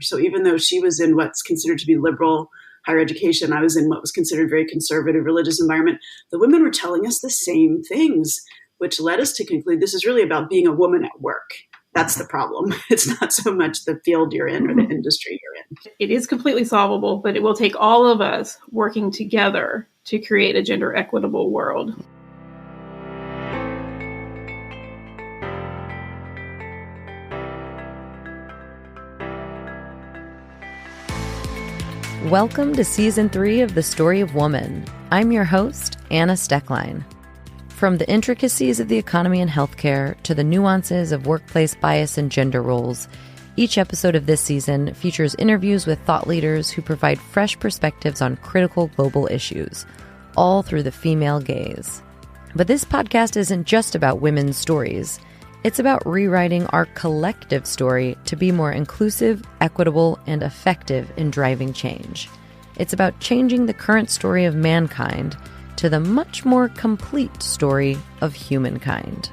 So even though she was in what's considered to be liberal higher education, I was in what was considered very conservative religious environment, the women were telling us the same things, which led us to conclude this is really about being a woman at work. That's the problem. It's not so much the field you're in or the industry you're in. It is completely solvable, but it will take all of us working together to create a gender equitable world. Welcome to Season 3 of The Story of Woman. I'm your host, Anna Steckline. From the intricacies of the economy and healthcare to the nuances of workplace bias and gender roles, each episode of this season features interviews with thought leaders who provide fresh perspectives on critical global issues, all through the female gaze. But this podcast isn't just about women's stories. It's about rewriting our collective story to be more inclusive, equitable, and effective in driving change. It's about changing the current story of mankind to the much more complete story of humankind.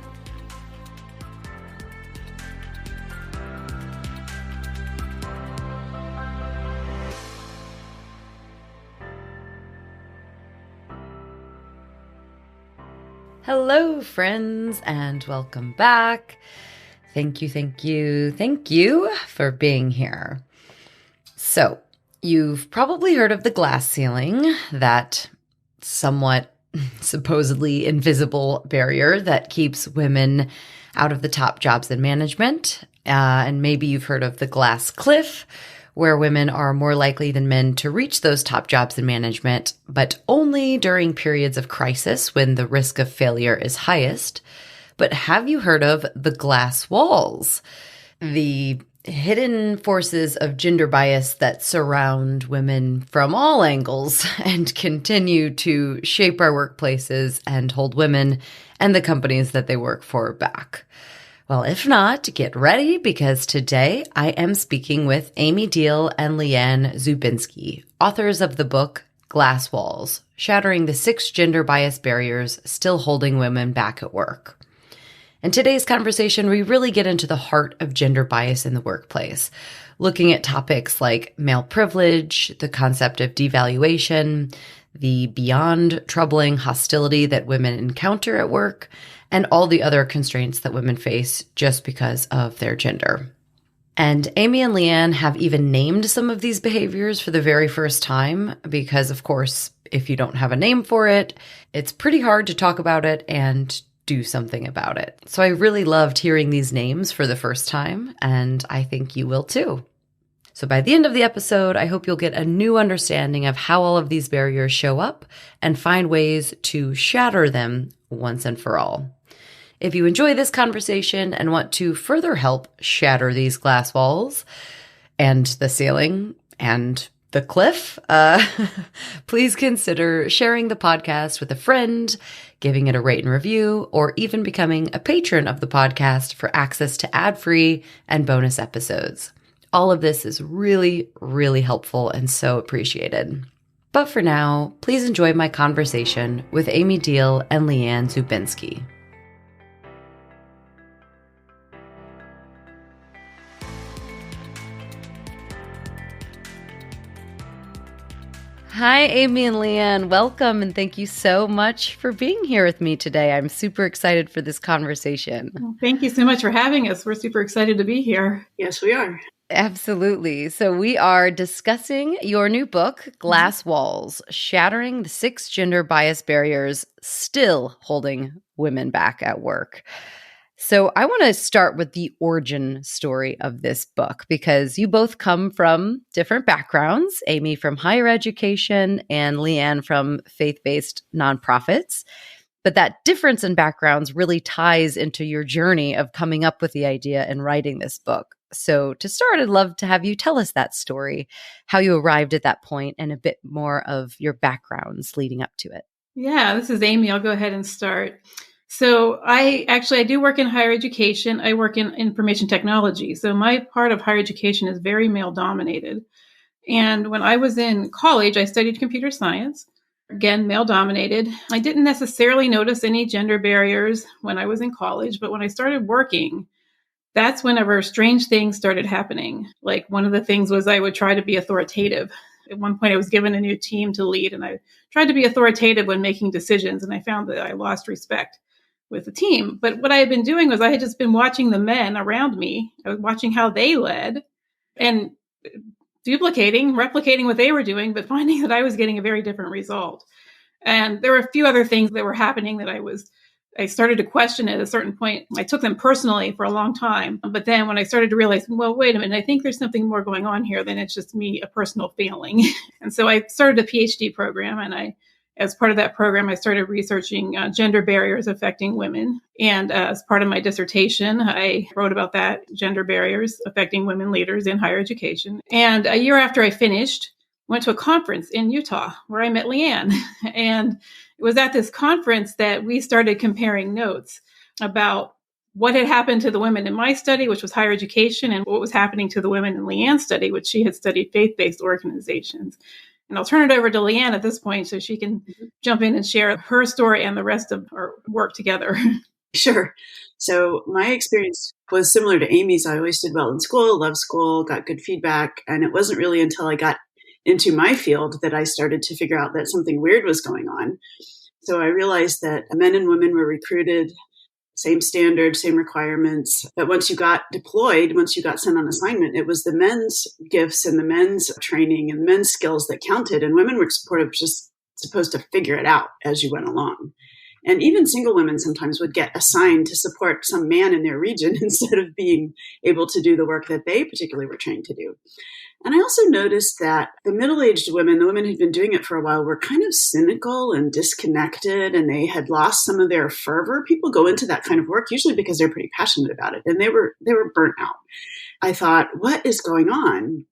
Hello, friends, and welcome back. Thank you for being here. So, you've probably heard of the glass ceiling, that somewhat supposedly invisible barrier that keeps women out of the top jobs in management. And maybe you've heard of the glass cliff, where women are more likely than men to reach those top jobs in management, but only during periods of crisis when the risk of failure is highest. But have you heard of the glass walls, the hidden forces of gender bias that surround women from all angles and continue to shape our workplaces and hold women and the companies that they work for back? Well, if not, get ready, because today I am speaking with Amy Diehl and Leanne Dzubinski, authors of the book Glass Walls: Shattering the 6 Gender Bias Barriers Still Holding Women Back at Work. In today's conversation, we really get into the heart of gender bias in the workplace, looking at topics like male privilege, the concept of devaluation, the beyond troubling hostility that women encounter at work, and all the other constraints that women face just because of their gender. And Amy and Leanne have even named some of these behaviors for the very first time because, of course, if you don't have a name for it, it's pretty hard to talk about it and do something about it. So I really loved hearing these names for the first time, and I think you will too. So by the end of the episode, I hope you'll get a new understanding of how all of these barriers show up and find ways to shatter them once and for all. If you enjoy this conversation and want to further help shatter these glass walls and the ceiling and the cliff, please consider sharing the podcast with a friend, giving it a rate and review, or even becoming a patron of the podcast for access to ad-free and bonus episodes. All of this is really, really helpful and so appreciated. But for now, please enjoy my conversation with Amy Diehl and Leanne Dzubinski. Hi, Amy and Leanne. Welcome, and thank you so much for being here with me today. I'm super excited for this conversation. Well, thank you so much for having us. We're super excited to be here. Yes, we are. Absolutely. So we are discussing your new book, Glass Walls: Shattering the 6 Gender Bias Barriers Still Holding Women Back at Work. So I want to start with the origin story of this book, because you both come from different backgrounds, Amy from higher education and Leanne from faith-based nonprofits. But that difference in backgrounds really ties into your journey of coming up with the idea and writing this book. So to start, I'd love to have you tell us that story, how you arrived at that point, and a bit more of your backgrounds leading up to it. Yeah, this is Amy. I'll go ahead and start. So I do work in higher education. I work in information technology. So my part of higher education is very male dominated. And when I was in college, I studied computer science. Again, male dominated. I didn't necessarily notice any gender barriers when I was in college, but when I started working, that's whenever strange things started happening. Like one of the things was I would try to be authoritative. At one point I was given a new team to lead, and I tried to be authoritative when making decisions, and I found that I lost respect with the team. But what I had been doing was I had just been watching the men around me. I was watching how they led and replicating what they were doing, but finding that I was getting a very different result. And there were a few other things that were happening that I started to question at a certain point. I took them personally for a long time. But then when I started to realize, well, wait a minute, I think there's something more going on here than it's just me, a personal failing. And so I started a PhD program, and as part of that program, I started researching gender barriers affecting women. And as part of my dissertation, I wrote about that, gender barriers affecting women leaders in higher education. And a year after I finished, went to a conference in Utah where I met Leanne. And it was at this conference that we started comparing notes about what had happened to the women in my study, which was higher education, and what was happening to the women in Leanne's study, which she had studied faith-based organizations. And I'll turn it over to Leanne at this point so she can jump in and share her story and the rest of our work together. Sure. So my experience was similar to Amy's. I always did well in school, loved school, got good feedback. And it wasn't really until I got into my field that I started to figure out that something weird was going on. So I realized that men and women were recruited, same standards, same requirements. But once you got deployed, once you got sent on assignment, it was the men's gifts and the men's training and the men's skills that counted. And women were just supposed to figure it out as you went along. And even single women sometimes would get assigned to support some man in their region instead of being able to do the work that they particularly were trained to do. And I also noticed that the middle-aged women, the women who'd been doing it for a while, were kind of cynical and disconnected, and they had lost some of their fervor. People go into that kind of work usually because they're pretty passionate about it, and they were burnt out. I thought, what is going on?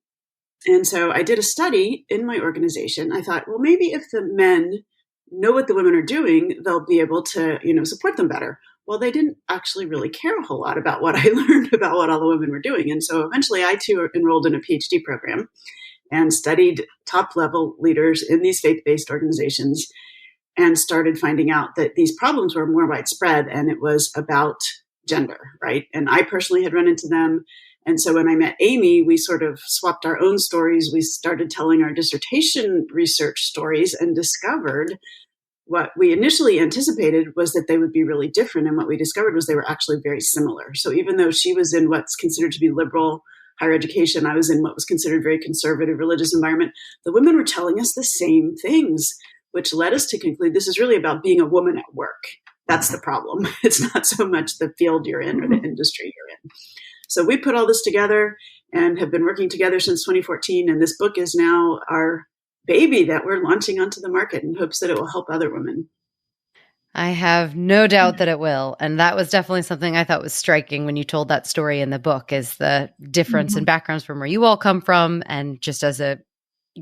And so I did a study in my organization. I thought, well, maybe if the men know what the women are doing, they'll be able to, support them better. Well, they didn't actually really care a whole lot about what I learned about what all the women were doing. And so eventually I too enrolled in a PhD program and studied top level leaders in these faith-based organizations and started finding out that these problems were more widespread, and it was about gender, right? And I personally had run into them. And so when I met Amy, we sort of swapped our own stories. We started telling our dissertation research stories and discovered what we initially anticipated was that they would be really different. And what we discovered was they were actually very similar. So even though she was in what's considered to be liberal higher education, I was in what was considered very conservative religious environment, the women were telling us the same things, which led us to conclude this is really about being a woman at work. That's the problem. It's not so much the field you're in or the industry you're in. So we put all this together and have been working together since 2014. And this book is now our baby that we're launching onto the market in hopes that it will help other women. I have no doubt that it will. And that was definitely something I thought was striking when you told that story in the book, is the difference in backgrounds from where you all come from, and just as a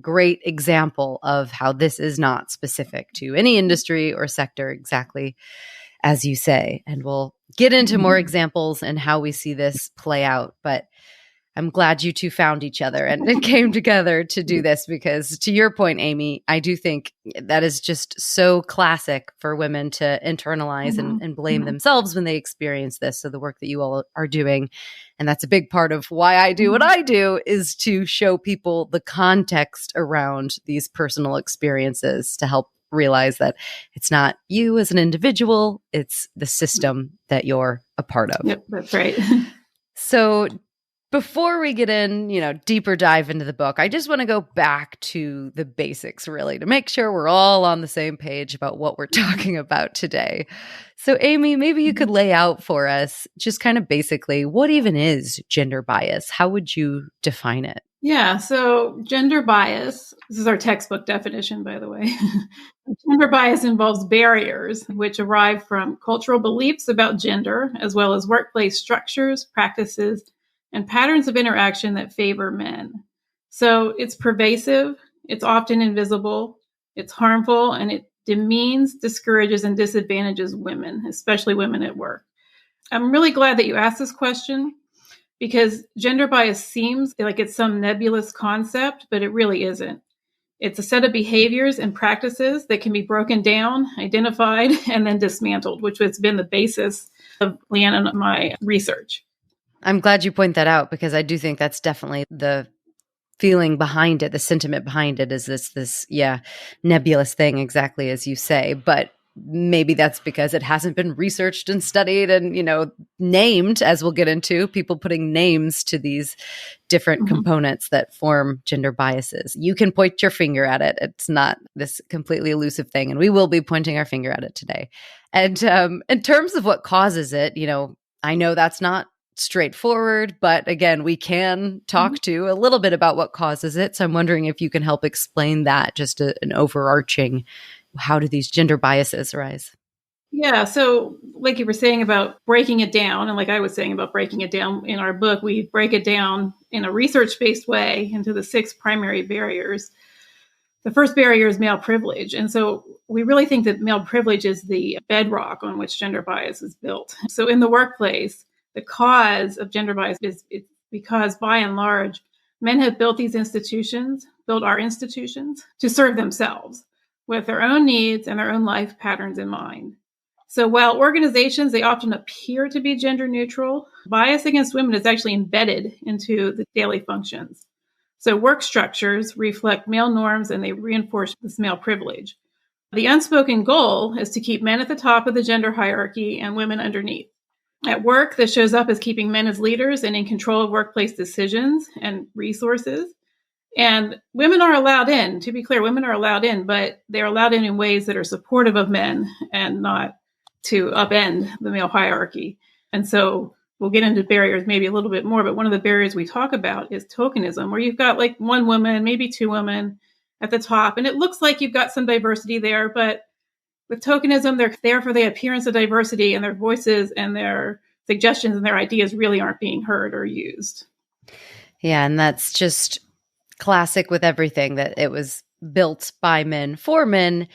great example of how this is not specific to any industry or sector, exactly as you say. And we'll get into more examples and how we see this play out. But I'm glad you two found each other and it came together to do this, because to your point, Amy, I do think that is just so classic for women to internalize and blame themselves when they experience this. So the work that you all are doing, and that's a big part of why I do what I do, is to show people the context around these personal experiences to help realize that it's not you as an individual, it's the system that you're a part of. Yep, that's right. So before we get in, deeper dive into the book, I just want to go back to the basics, really, to make sure we're all on the same page about what we're talking about today. So Amy, maybe you could lay out for us just kind of basically what even is gender bias? How would you define it? Yeah, so gender bias, this is our textbook definition, by the way. Gender bias involves barriers which arrive from cultural beliefs about gender, as well as workplace structures, practices, and patterns of interaction that favor men. So it's pervasive, it's often invisible, it's harmful, and it demeans, discourages, and disadvantages women, especially women at work. I'm really glad that you asked this question, because gender bias seems like it's some nebulous concept, but it really isn't. It's a set of behaviors and practices that can be broken down, identified, and then dismantled, which has been the basis of Leanne and my research. I'm glad you point that out, because I do think that's definitely the feeling behind it, the sentiment behind it is this nebulous thing, exactly as you say. But maybe that's because it hasn't been researched and studied and, named, as we'll get into, people putting names to these different components that form gender biases. You can point your finger at it. It's not this completely elusive thing. And we will be pointing our finger at it today. And in terms of what causes it, I know that's not straightforward, but again, we can talk to a little bit about what causes it. So I'm wondering if you can help explain that, just an overarching, how do these gender biases arise? Yeah. So like you were saying about breaking it down, and like I was saying about breaking it down in our book, we break it down in a research-based way into the 6 primary barriers. The first barrier is male privilege. And so we really think that male privilege is the bedrock on which gender bias is built. So in the workplace, the cause of gender bias is because, by and large, men have built our institutions, to serve themselves with their own needs and their own life patterns in mind. So while organizations, they often appear to be gender neutral, bias against women is actually embedded into the daily functions. So work structures reflect male norms and they reinforce this male privilege. The unspoken goal is to keep men at the top of the gender hierarchy and women underneath. At work, this shows up as keeping men as leaders and in control of workplace decisions and resources. And women are allowed in. To be clear, women are allowed in, but they're allowed in ways that are supportive of men and not to upend the male hierarchy. And so we'll get into barriers maybe a little bit more, but one of the barriers we talk about is tokenism, where you've got like one woman, maybe 2 women at the top, and it looks like you've got some diversity there, but with tokenism, they're there for the appearance of diversity, and their voices and their suggestions and their ideas really aren't being heard or used. Yeah, and that's just classic with everything, that it was built by men for men,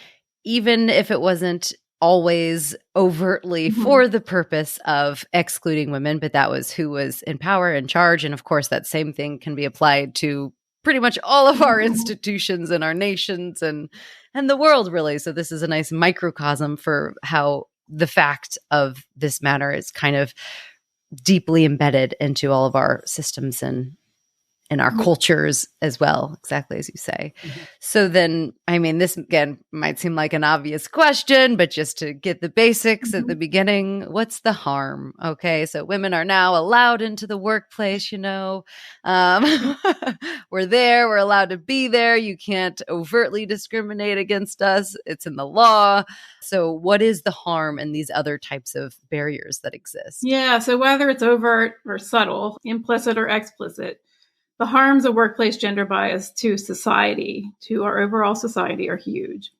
even if it wasn't always overtly for the purpose of excluding women, but that was who was in power, in charge. And of course, that same thing can be applied to pretty much all of our institutions and our nations and the world, really. So this is a nice microcosm for how the fact of this matter is kind of deeply embedded into all of our systems and our cultures as well, exactly as you say. So then, I mean, this again might seem like an obvious question, but just to get the basics at the beginning, what's the harm? Okay, so women are now allowed into the workplace, we're there, we're allowed to be there. You can't overtly discriminate against us. It's in the law. So what is the harm in these other types of barriers that exist? Yeah, so whether it's overt or subtle, implicit or explicit, the harms of workplace gender bias to society, to our overall society, are huge.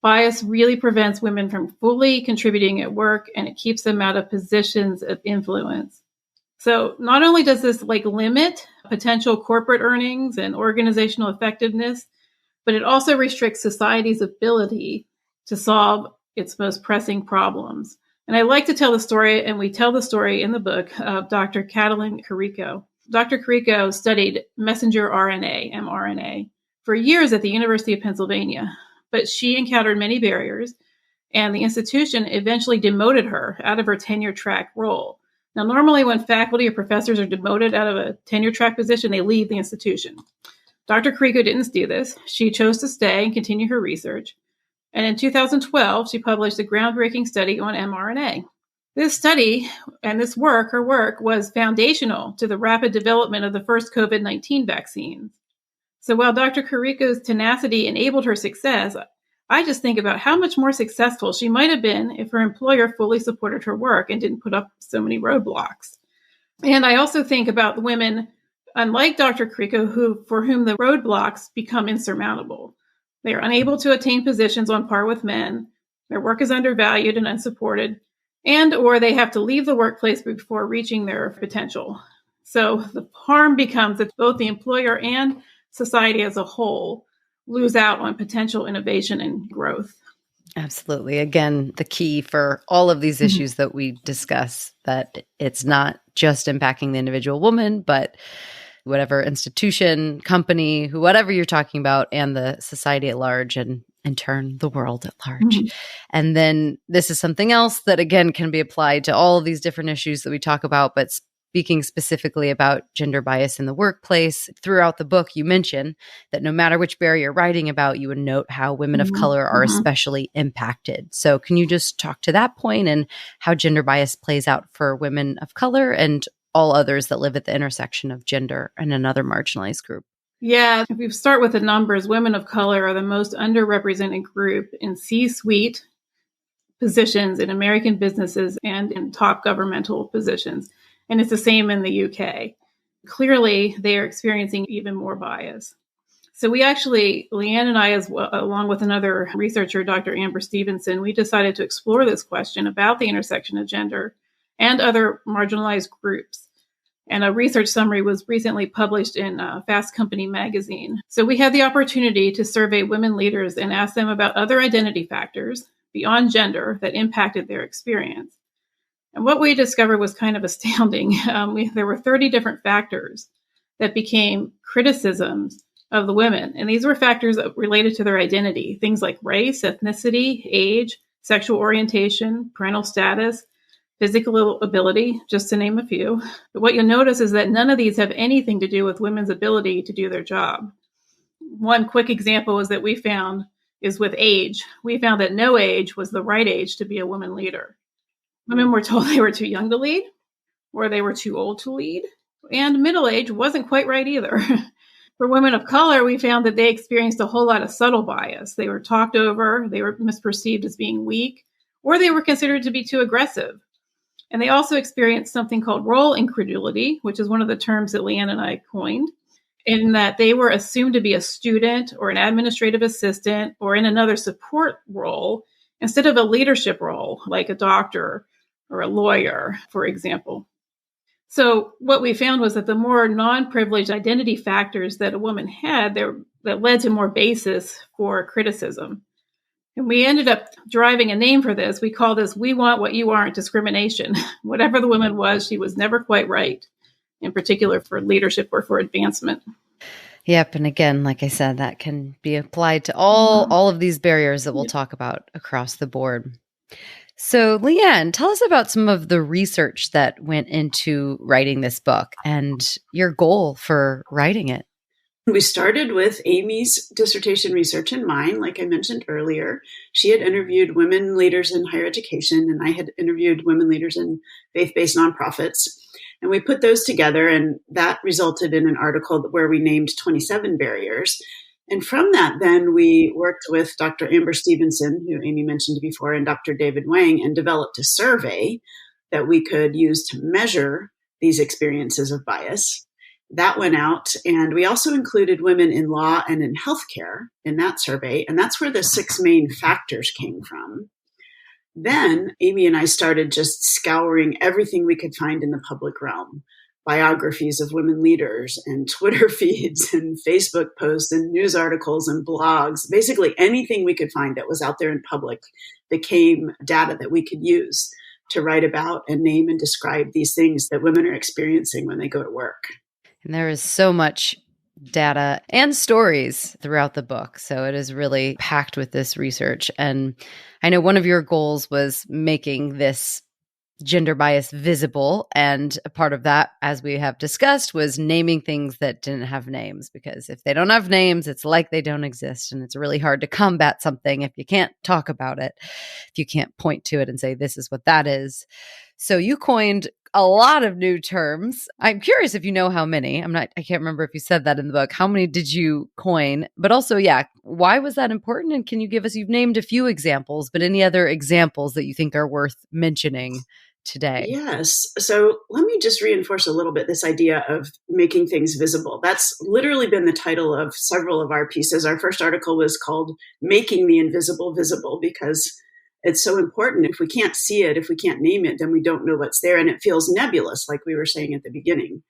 Bias really prevents women from fully contributing at work, and it keeps them out of positions of influence. So not only does this limit potential corporate earnings and organizational effectiveness, but it also restricts society's ability to solve its most pressing problems. And I like to tell the story, and we tell the story in the book, of Dr. Katalin Kariko. Dr. Kariko studied messenger RNA, mRNA, for years at the University of Pennsylvania, but she encountered many barriers, and the institution eventually demoted her out of her tenure track role. Now, normally when faculty or professors are demoted out of a tenure track position, they leave the institution. Dr. Kariko didn't do this. She chose to stay and continue her research. And in 2012, she published a groundbreaking study on mRNA. This study and her work was foundational to the rapid development of the first COVID-19 vaccines. So while Dr. Kariko's tenacity enabled her success, I just think about how much more successful she might have been if her employer fully supported her work and didn't put up so many roadblocks. And I also think about the women, unlike Dr. Kariko, for whom the roadblocks become insurmountable. They are unable to attain positions on par with men. Their work is undervalued and unsupported, or they have to leave the workplace before reaching their potential. So the harm becomes that both the employer and society as a whole lose out on potential innovation and growth. Absolutely. Again, the key for all of these issues that we discuss, that it's not just impacting the individual woman, but whatever institution, company, whatever you're talking about, and the society at large, and in turn, the world at large. And then this is something else that, again, can be applied to all of these different issues that we talk about, but speaking specifically about gender bias in the workplace, throughout the book, you mention that no matter which barrier you're writing about, you would note how women of color are especially impacted. So can you just talk to that point and how gender bias plays out for women of color and all others that live at the intersection of gender and another marginalized group? Yeah, if we start with the numbers, women of color are the most underrepresented group in C-suite positions in American businesses and in top governmental positions. And it's the same in the UK. Clearly, they are experiencing even more bias. So we actually, Leanne and I, as well, along with another researcher, Dr. Amber Stevenson, we decided to explore this question about the intersection of gender and other marginalized groups. And a research summary was recently published in Fast Company magazine. So we had the opportunity to survey women leaders and ask them about other identity factors beyond gender that impacted their experience. And what we discovered was kind of astounding. There were 30 different factors that became criticisms of the women. And these were factors related to their identity, things like race, ethnicity, age, sexual orientation, parental status, physical ability, just to name a few. But what you'll notice is that none of these have anything to do with women's ability to do their job. One quick example is that we found is with age. We found that no age was the right age to be a woman leader. Women were told they were too young to lead, or they were too old to lead, and middle age wasn't quite right either. For women of color, we found that they experienced a whole lot of subtle bias. They were talked over, they were misperceived as being weak, or they were considered to be too aggressive. And they also experienced something called role incredulity, which is one of the terms that Leanne and I coined, in that they were assumed to be a student or an administrative assistant or in another support role instead of a leadership role, like a doctor or a lawyer, for example. So what we found was that the more non-privileged identity factors that a woman had, that led to more basis for criticism. And we ended up driving a name for this. We call this "We Want What You Aren't" discrimination. Whatever the woman was, she was never quite right, in particular for leadership or for advancement. Yep. And again, like I said, that can be applied to all of these barriers that we'll talk about across the board. So Leanne, tell us about some of the research that went into writing this book and your goal for writing it. We started with Amy's dissertation research and mine, like I mentioned earlier. She had interviewed women leaders in higher education, and I had interviewed women leaders in faith-based nonprofits. And we put those together, and that resulted in an article where we named 27 barriers. And from that, then we worked with Dr. Amber Stevenson, who Amy mentioned before, and Dr. David Wang, and developed a survey that we could use to measure these experiences of bias. That went out, and we also included women in law and in healthcare in that survey, and that's where the 6 main factors came from. Then Amy and I started just scouring everything we could find in the public realm, biographies of women leaders and Twitter feeds and Facebook posts and news articles and blogs. Basically anything we could find that was out there in public became data that we could use to write about and name and describe these things that women are experiencing when they go to work. And there is so much data and stories throughout the book. So it is really packed with this research. And I know one of your goals was making this gender bias visible. And a part of that, as we have discussed, was naming things that didn't have names, because if they don't have names, it's like they don't exist. And it's really hard to combat something if you can't talk about it, if you can't point to it and say, this is what that is. So you coined a lot of new terms. I'm curious if you know how many. I can't remember if you said that in the book. How many did you coin? But also, why was that important? And can you give us, you've named a few examples, but any other examples that you think are worth mentioning today? Yes. So let me just reinforce a little bit this idea of making things visible. That's literally been the title of several of our pieces. Our first article was called "Making the Invisible Visible," because it's so important. If we can't see it, if we can't name it, then we don't know what's there. And it feels nebulous, like we were saying at the beginning.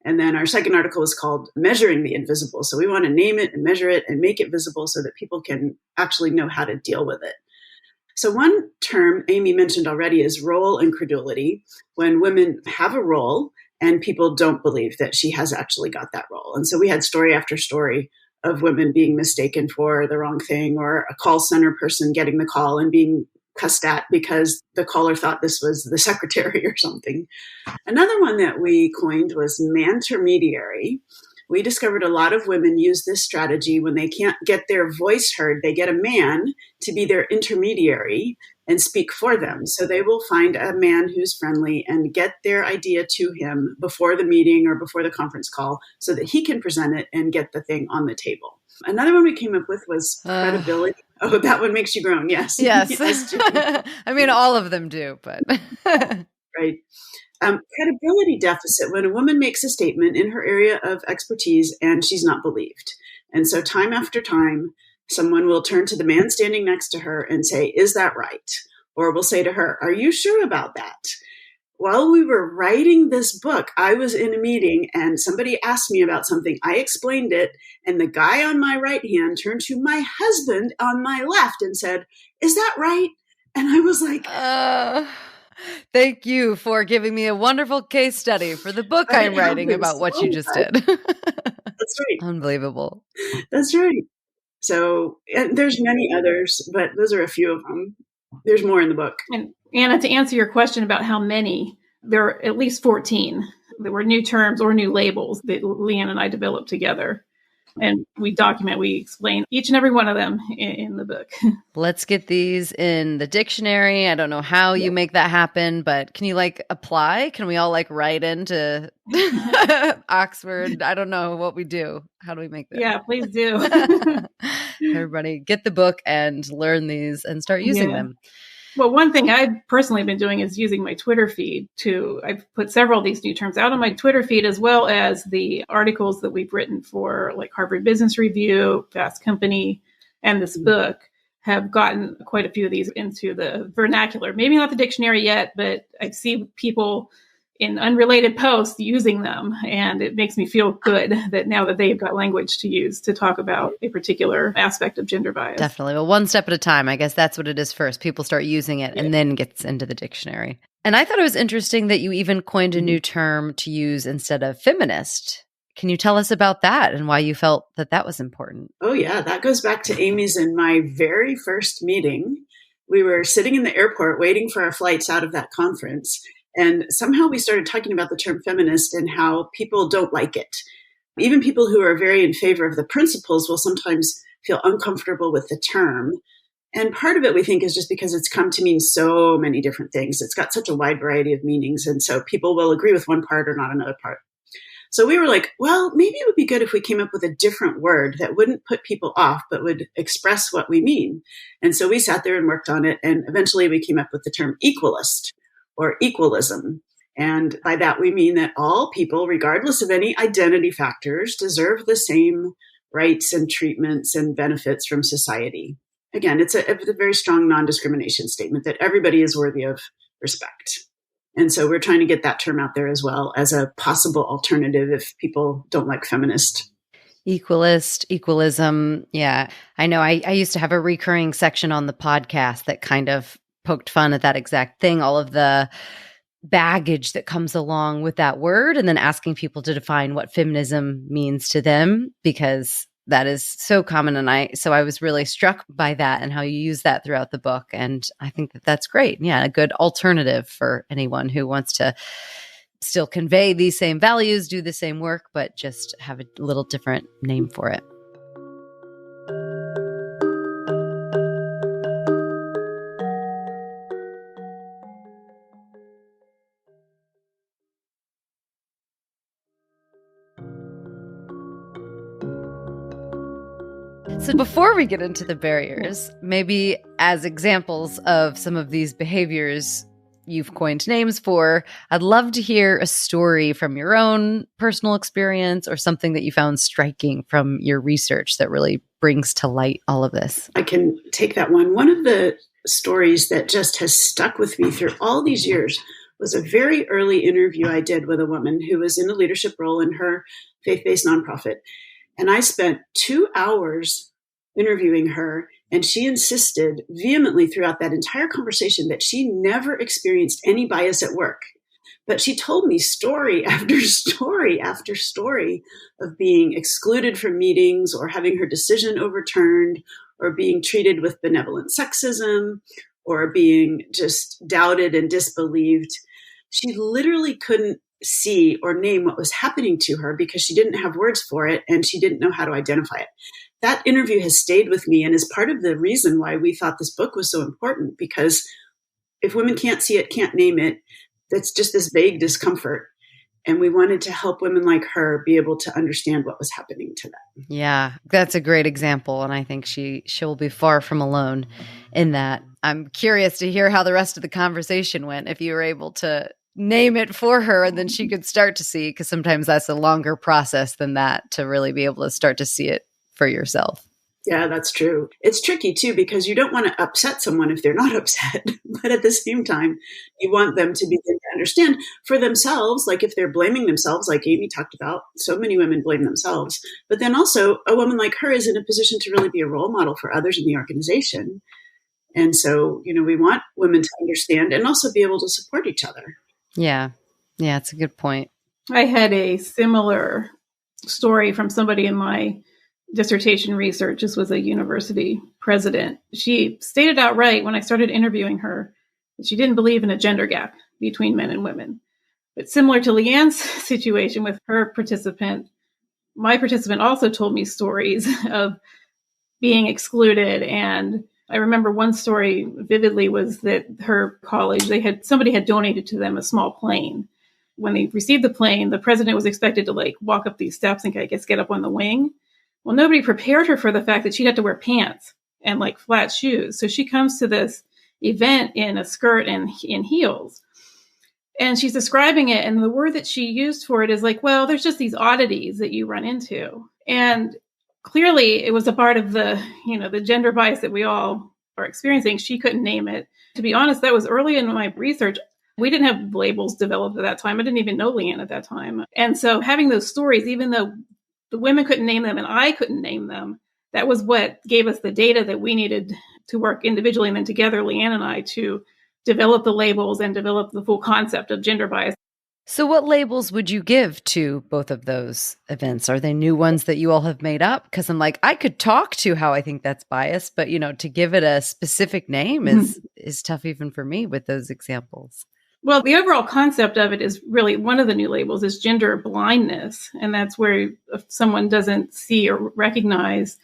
And then our second article was called "Measuring the Invisible." So we want to name it and measure it and make it visible so that people can actually know how to deal with it. So one term Amy mentioned already is role incredulity, when women have a role and people don't believe that she has actually got that role. And so we had story after story of women being mistaken for the wrong thing, or a call center person getting the call and being cussed at because the caller thought this was the secretary or something. Another one that we coined was mantermediary. We discovered a lot of women use this strategy when they can't get their voice heard. They get a man to be their intermediary and speak for them. So they will find a man who's friendly and get their idea to him before the meeting or before the conference call so that he can present it and get the thing on the table. Another one we came up with was credibility. Oh, that one makes you groan. Yes. Yes. I mean, all of them do, but. Right. Credibility deficit, when a woman makes a statement in her area of expertise and she's not believed. And so time after time, someone will turn to the man standing next to her and say, is that right? Or will say to her, are you sure about that? While we were writing this book, I was in a meeting and somebody asked me about something. I explained it, and the guy on my right hand turned to my husband on my left and said, is that right? And I was like, thank you for giving me a wonderful case study for the book I'm writing about what you just did. That's right. Unbelievable. That's right. So there's many others, but those are a few of them. There's more in the book. And Anna, to answer your question about how many, there are at least 14. There were new terms or new labels that Leanne and I developed together. And we explain each and every one of them in the book. Let's get these in the dictionary. I don't know how you make that happen, but can you apply? Can we all write into Oxford? I don't know what we do. How do we make that? Yeah, please do. Everybody get the book and learn these and start using them. Well, one thing I've personally been doing is using my Twitter feed I've put several of these new terms out on my Twitter feed, as well as the articles that we've written for Harvard Business Review, Fast Company, and this book have gotten quite a few of these into the vernacular. Maybe not the dictionary yet, but I see people in unrelated posts using them. And it makes me feel good that now that they've got language to use to talk about a particular aspect of gender bias. Definitely. Well, one step at a time. I guess that's what it is first. People start using it and then gets into the dictionary. And I thought it was interesting that you even coined a new term to use instead of feminist. Can you tell us about that and why you felt that that was important? Oh, yeah. That goes back to Amy's and my very first meeting. We were sitting in the airport waiting for our flights out of that conference. And somehow we started talking about the term feminist and how people don't like it. Even people who are very in favor of the principles will sometimes feel uncomfortable with the term. And part of it, we think, is just because it's come to mean so many different things. It's got such a wide variety of meanings. And so people will agree with one part or not another part. So we were like, well, maybe it would be good if we came up with a different word that wouldn't put people off, but would express what we mean. And so we sat there and worked on it. And eventually we came up with the term equalist, or equalism. And by that, we mean that all people, regardless of any identity factors, deserve the same rights and treatments and benefits from society. Again, it's a very strong non-discrimination statement that everybody is worthy of respect. And so we're trying to get that term out there as well as a possible alternative if people don't like feminist. Equalist, equalism. Yeah. I know I used to have a recurring section on the podcast that kind of poked fun at that exact thing, all of the baggage that comes along with that word, and then asking people to define what feminism means to them, because that is so common. And I was really struck by that and how you use that throughout the book. And I think that that's great. Yeah. A good alternative for anyone who wants to still convey these same values, do the same work, but just have a little different name for it. So before we get into the barriers, maybe as examples of some of these behaviors you've coined names for, I'd love to hear a story from your own personal experience or something that you found striking from your research that really brings to light all of this. I can take that one. One of the stories that just has stuck with me through all these years was a very early interview I did with a woman who was in a leadership role in her faith-based nonprofit. And I spent 2 hours interviewing her, and she insisted vehemently throughout that entire conversation that she never experienced any bias at work. But she told me story after story after story of being excluded from meetings or having her decision overturned or being treated with benevolent sexism or being just doubted and disbelieved. She literally couldn't see or name what was happening to her because she didn't have words for it and she didn't know how to identify it. That interview has stayed with me and is part of the reason why we thought this book was so important, because if women can't see it, can't name it, that's just this vague discomfort. And we wanted to help women like her be able to understand what was happening to them. Yeah, that's a great example. And I think she'll be far from alone in that. I'm curious to hear how the rest of the conversation went, if you were able to name it for her and then she could start to see, because sometimes that's a longer process than that to really be able to start to see it for yourself. Yeah, that's true. It's tricky too, because you don't want to upset someone if they're not upset. But at the same time, you want them to begin to understand for themselves, like if they're blaming themselves, like Amy talked about, so many women blame themselves. But then also a woman like her is in a position to really be a role model for others in the organization. And so, we want women to understand and also be able to support each other. Yeah. Yeah, it's a good point. I had a similar story from somebody in my dissertation research. This was a university president. She stated outright when I started interviewing her that she didn't believe in a gender gap between men and women. But similar to Leanne's situation with her participant, my participant also told me stories of being excluded. And I remember one story vividly was that her college, somebody had donated to them a small plane. When they received the plane, the president was expected to walk up these steps and I guess get up on the wing. Well, nobody prepared her for the fact that she'd have to wear pants and flat shoes. So she comes to this event in a skirt and in heels. And she's describing it. And the word that she used for it is well, there's just these oddities that you run into. And clearly it was a part of the gender bias that we all are experiencing. She couldn't name it. To be honest, that was early in my research. We didn't have labels developed at that time. I didn't even know Leanne at that time. And so having those stories, even though the women couldn't name them and I couldn't name them, that was what gave us the data that we needed to work individually and then together, Leanne and I, to develop the labels and develop the full concept of gender bias. So what labels would you give to both of those events? Are they new ones that you all have made up? Because I'm I could talk to how I think that's biased, but to give it a specific name is tough even for me with those examples. Well, the overall concept of it is really one of the new labels is gender blindness. And that's where if someone doesn't see or recognize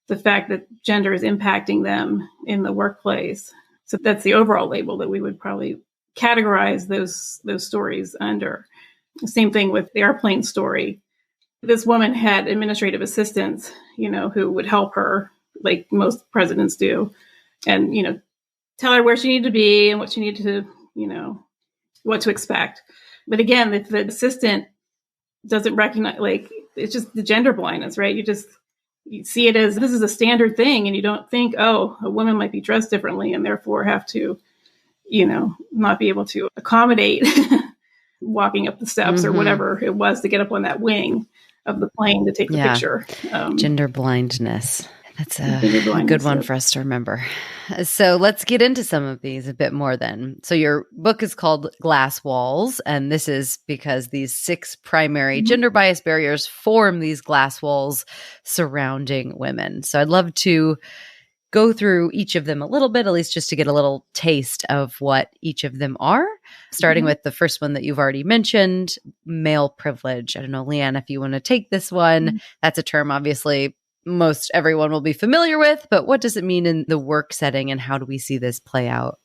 the fact that gender is impacting them in the workplace. So that's the overall label that we would probably categorize those stories under. Same thing with the airplane story. This woman had administrative assistants, who would help her like most presidents do and, tell her where she needed to be and what she needed to, what to expect. But again, if the assistant doesn't recognize, it's just the gender blindness, right? You see it as this is a standard thing and you don't think, oh, a woman might be dressed differently and therefore have to, not be able to accommodate walking up the steps or whatever it was to get up on that wing of the plane to take the picture. Gender blindness. That's a good one for us to remember. So let's get into some of these a bit more then. So your book is called Glass Walls, and this is because these 6 primary gender bias barriers form these glass walls surrounding women. So I'd love to go through each of them a little bit, at least just to get a little taste of what each of them are, starting with the first one that you've already mentioned, male privilege. I don't know, Leanne, if you want to take this one. That's a term obviously most everyone will be familiar with, but what does it mean in the work setting and how do we see this play out?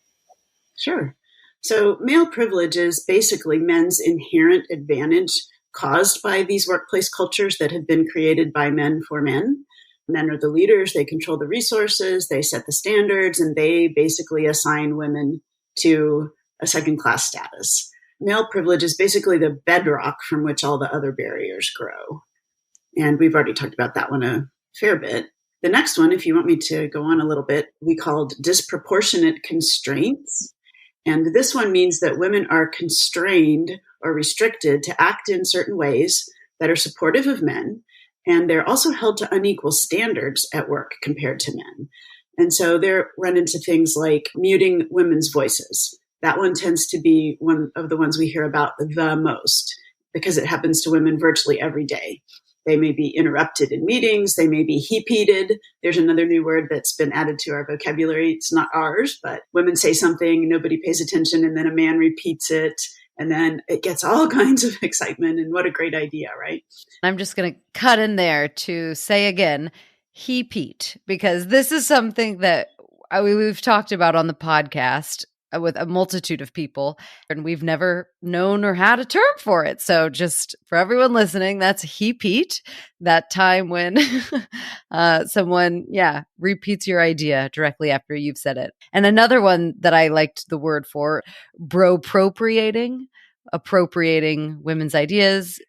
Sure. So male privilege is basically men's inherent advantage caused by these workplace cultures that have been created by men for men. Men are the leaders, they control the resources, they set the standards, and they basically assign women to a second-class status. Male privilege is basically the bedrock from which all the other barriers grow. And we've already talked about that one a fair bit. The next one, if you want me to go on a little bit, we called disproportionate constraints. And this one means that women are constrained or restricted to act in certain ways that are supportive of men. And they're also held to unequal standards at work compared to men. And so they're run into things like muting women's voices. That one tends to be one of the ones we hear about the most because it happens to women virtually every day. They may be interrupted in meetings. They may be hepeated. There's another new word that's been added to our vocabulary. It's not ours, but women say something, nobody pays attention, and then a man repeats it. And then it gets all kinds of excitement. And what a great idea, right? I'm just going to cut in there to say again, hepeat, because this is something that we've talked about on the podcast with a multitude of people, and we've never known or had a term for it. So just for everyone listening, that's hepeat, that time when someone, repeats your idea directly after you've said it. And another one that I liked the word for, appropriating women's ideas.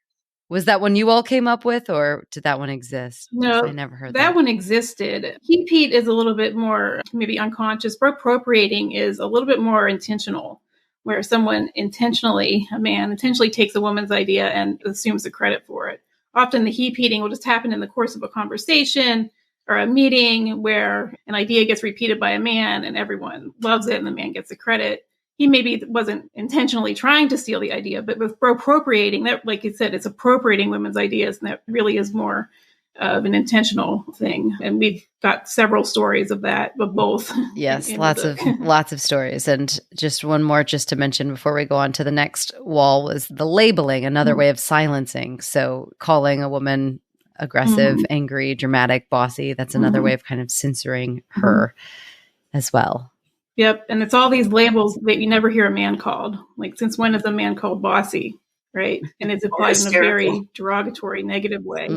Was that one you all came up with, or did that one exist? No, I never heard that one existed. Hepeat is a little bit more maybe unconscious. Appropriating is a little bit more intentional, where someone a man intentionally takes a woman's idea and assumes the credit for it. Often the hepeating will just happen in the course of a conversation or a meeting where an idea gets repeated by a man and everyone loves it and the man gets the credit. He maybe wasn't intentionally trying to steal the idea, but with appropriating, that, like you said, it's appropriating women's ideas, and that really is more of an intentional thing. And we've got several stories of that, of both. Yes, lots of stories. And just one more, just to mention before we go on to the next wall, was the labeling, another way of silencing. So calling a woman aggressive, angry, dramatic, bossy, that's another way of kind of censoring her as well. Yep. And it's all these labels that you never hear a man called. Like, since when is a man called bossy? Right. And it's applied in a very derogatory, negative way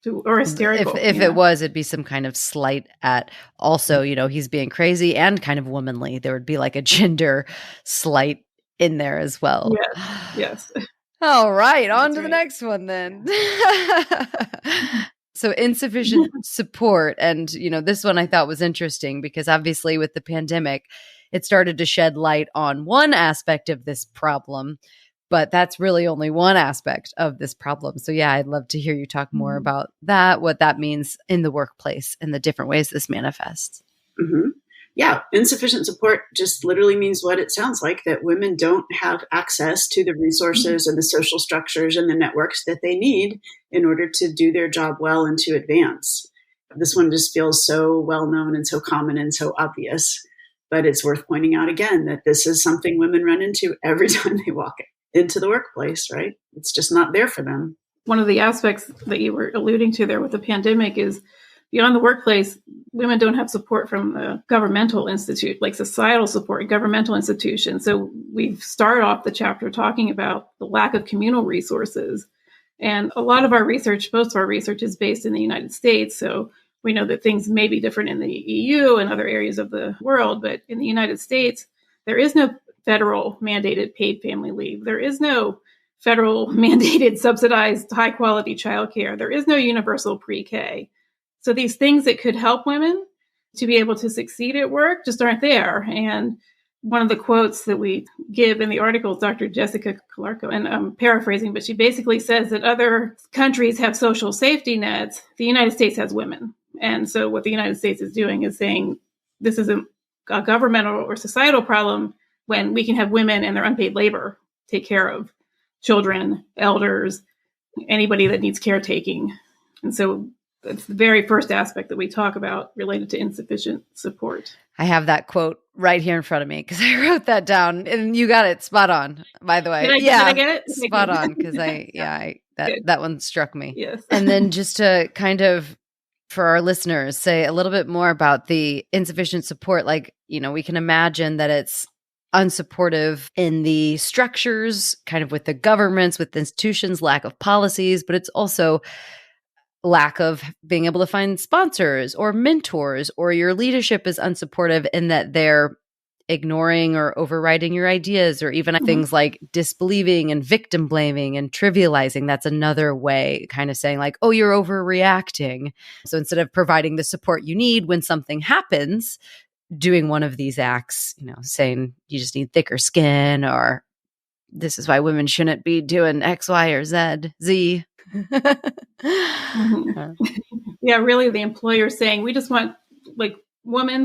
or hysterical. If it was, it'd be some kind of slight at also, he's being crazy and kind of womanly. There would be like a gender slight in there as well. Yes. All right. On to the next one then. So insufficient support. And, this one I thought was interesting because obviously with the pandemic, it started to shed light on one aspect of this problem, but that's really only one aspect of this problem. So I'd love to hear you talk more about that, what that means in the workplace and the different ways this manifests. Yeah, insufficient support just literally means what it sounds like, that women don't have access to the resources and the social structures and the networks that they need in order to do their job well and to advance. This one just feels so well known and so common and so obvious, but it's worth pointing out again that this is something women run into every time they walk into the workplace, right? It's just not there for them. One of the aspects that you were alluding to there with the pandemic is beyond the workplace, women don't have support from the governmental institute, like societal support, governmental institutions. So we've started off the chapter talking about the lack of communal resources. And a lot of our research, most of our research is based in the United States. So we know that things may be different in the EU and other areas of the world. But in the United States, there is no federal mandated paid family leave. There is no federal mandated subsidized high quality childcare. There is no universal pre-K. So these things that could help women to be able to succeed at work just aren't there. And one of the quotes that we give in the article is Dr. Jessica Calarco, and I'm paraphrasing, but she basically says that other countries have social safety nets. The United States has women. And so what the United States is doing is saying this isn't a governmental or societal problem when we can have women and their unpaid labor take care of children, elders, anybody that needs caretaking. And so it's the very first aspect that we talk about related to insufficient support. I have that quote right here in front of me because I wrote that down, and you got it spot on, by the way. Did I get it? Spot on, because that one struck me. Yes. And then just to kind of, for our listeners, say a little bit more about the insufficient support. Like, we can imagine that it's unsupportive in the structures, kind of with the governments, with institutions, lack of policies, but it's also lack of being able to find sponsors or mentors, or your leadership is unsupportive in that they're ignoring or overriding your ideas, or even things like disbelieving and victim blaming and trivializing. That's another way, kind of saying like, oh, you're overreacting. So instead of providing the support you need when something happens, doing one of these acts, saying you just need thicker skin, or this is why women shouldn't be doing X, Y, or Z. Yeah, really the employer saying, we just want, like,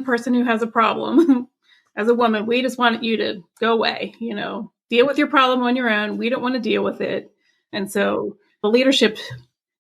person who has a problem as a woman, we just want you to go away, deal with your problem on your own. We don't want to deal with it. And so the leadership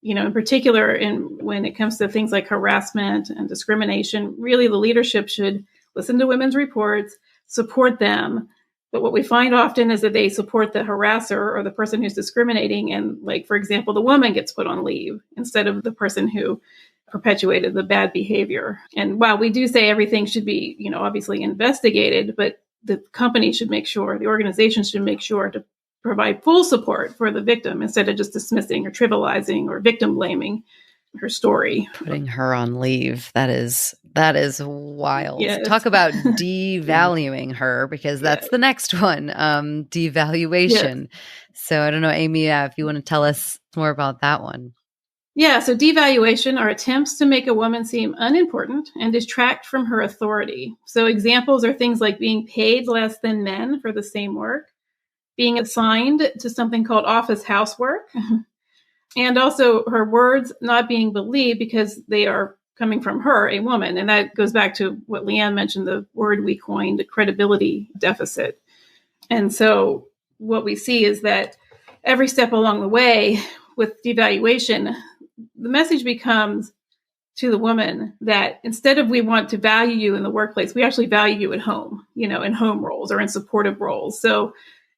In particular, when it comes to things like harassment and discrimination, really the leadership should listen to women's reports, support them. But what we find often is that they support the harasser or the person who's discriminating. And like, for example, the woman gets put on leave instead of the person who perpetuated the bad behavior. And while we do say everything should be, obviously investigated, but the company should make sure, the organization should make sure to provide full support for the victim instead of just dismissing or trivializing or victim blaming her story. Putting her on leave. That is wild. Yes. Talk about devaluing her, because that's the next one, devaluation. Yes. So I don't know, Amy, if you want to tell us more about that one. Yeah, so devaluation are attempts to make a woman seem unimportant and distract from her authority. So examples are things like being paid less than men for the same work, being assigned to something called office housework, and also her words not being believed because they are coming from her, a woman. And that goes back to what Leanne mentioned, the word we coined, credibility deficit. And so what we see is that every step along the way with devaluation, the message becomes to the woman that instead of we want to value you in the workplace, we actually value you at home, in home roles or in supportive roles. So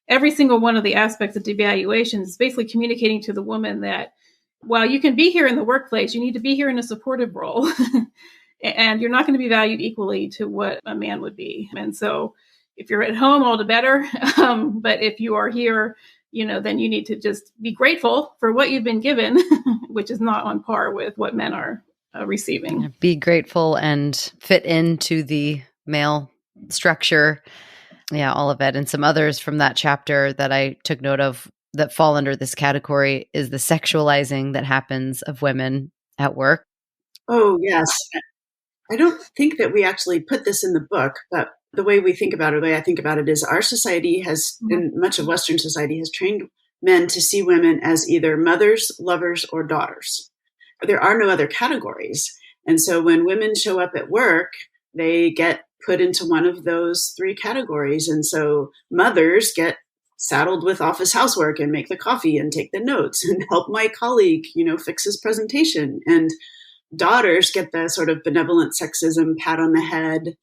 every single one of the aspects of devaluation is basically communicating to the woman that while you can be here in the workplace, you need to be here in a supportive role and you're not going to be valued equally to what a man would be. And so if you're at home, all the better. But if you are here, then you need to just be grateful for what you've been given, which is not on par with what men are receiving. Be grateful and fit into the male structure. Yeah, all of it. And some others from that chapter that I took note of that fall under this category is the sexualizing that happens of women at work. Oh, yes. I don't think that we actually put this in the book, but the way we think about it, the way I think about it is our society has, and much of Western society has trained men to see women as either mothers, lovers, or daughters. There are no other categories. And so when women show up at work, they get put into one of those three categories. And so mothers get saddled with office housework and make the coffee and take the notes and help my colleague, fix his presentation. And daughters get the sort of benevolent sexism, pat on the head,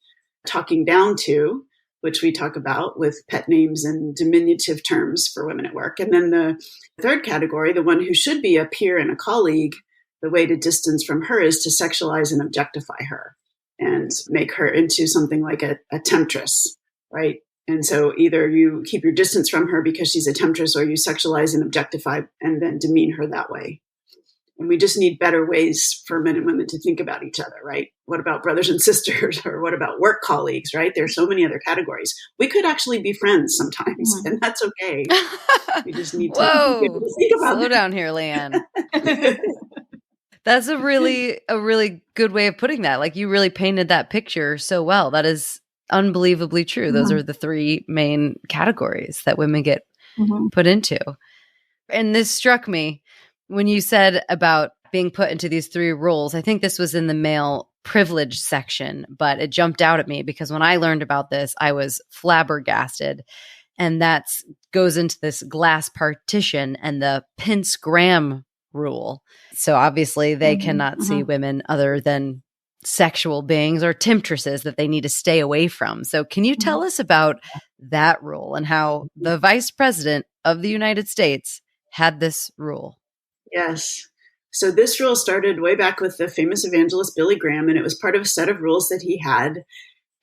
talking down to, which we talk about with pet names and diminutive terms for women at work. And then the third category, the one who should be a peer and a colleague, the way to distance from her is to sexualize and objectify her and make her into something like a temptress, right? And so either you keep your distance from her because she's a temptress, or you sexualize and objectify and then demean her that way. And we just need better ways for men and women to think about each other, right? What about brothers and sisters, or what about work colleagues, right? There's so many other categories. We could actually be friends sometimes, and that's okay. We just need to think about Slow down here, Leanne. That's a really good way of putting that. Like, you really painted that picture so well. That is unbelievably true. Those are the three main categories that women get put into. And this struck me when you said about being put into these three roles. I think this was in the male privilege section, but it jumped out at me because when I learned about this, I was flabbergasted. And that goes into this glass partition and the Pince-Graham rule. So obviously they cannot see women other than sexual beings or temptresses that they need to stay away from. So can you tell us about that rule and how the vice president of the United States had this rule? Yes. So this rule started way back with the famous evangelist Billy Graham, and it was part of a set of rules that he had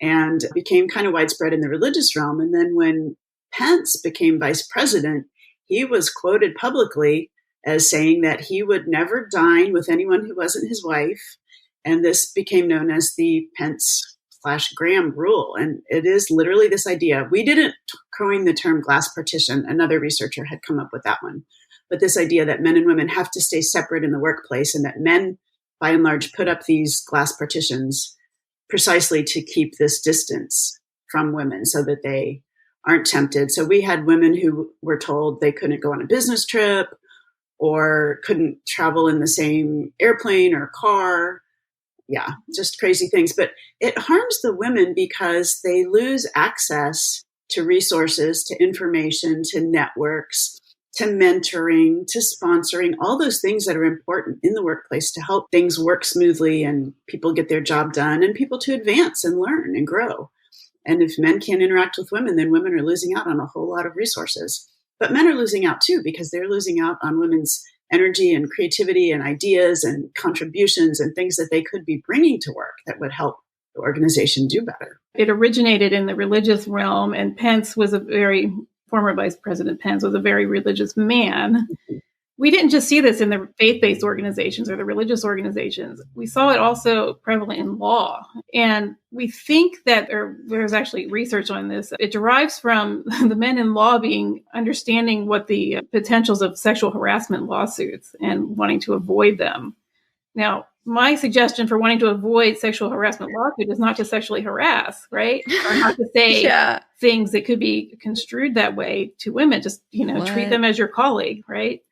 and became kind of widespread in the religious realm. And then when Pence became vice president, he was quoted publicly as saying that he would never dine with anyone who wasn't his wife. And this became known as the Pence/Graham rule. And it is literally this idea. We didn't coin the term glass partition. Another researcher had come up with that one. But this idea that men and women have to stay separate in the workplace, and that men, by and large, put up these glass partitions precisely to keep this distance from women so that they aren't tempted. So we had women who were told they couldn't go on a business trip or couldn't travel in the same airplane or car. Yeah, just crazy things. But it harms the women because they lose access to resources, to information, to networks. to mentoring, to sponsoring, all those things that are important in the workplace to help things work smoothly and people get their job done and people to advance and learn and grow. And if men can't interact with women, then women are losing out on a whole lot of resources. But men are losing out too, because they're losing out on women's energy and creativity and ideas and contributions and things that they could be bringing to work that would help the organization do better. It originated in the religious realm, and former Vice President Pence was a very religious man. We didn't just see this in the faith-based organizations or the religious organizations. We saw it also prevalent in law. And we think that there's actually research on this. It derives from the men in law understanding what the potentials of sexual harassment lawsuits and wanting to avoid them. Now, my suggestion for wanting to avoid sexual harassment lawsuit is not to sexually harass, right? Or not to say things that could be construed that way to women. Just, treat them as your colleague, right?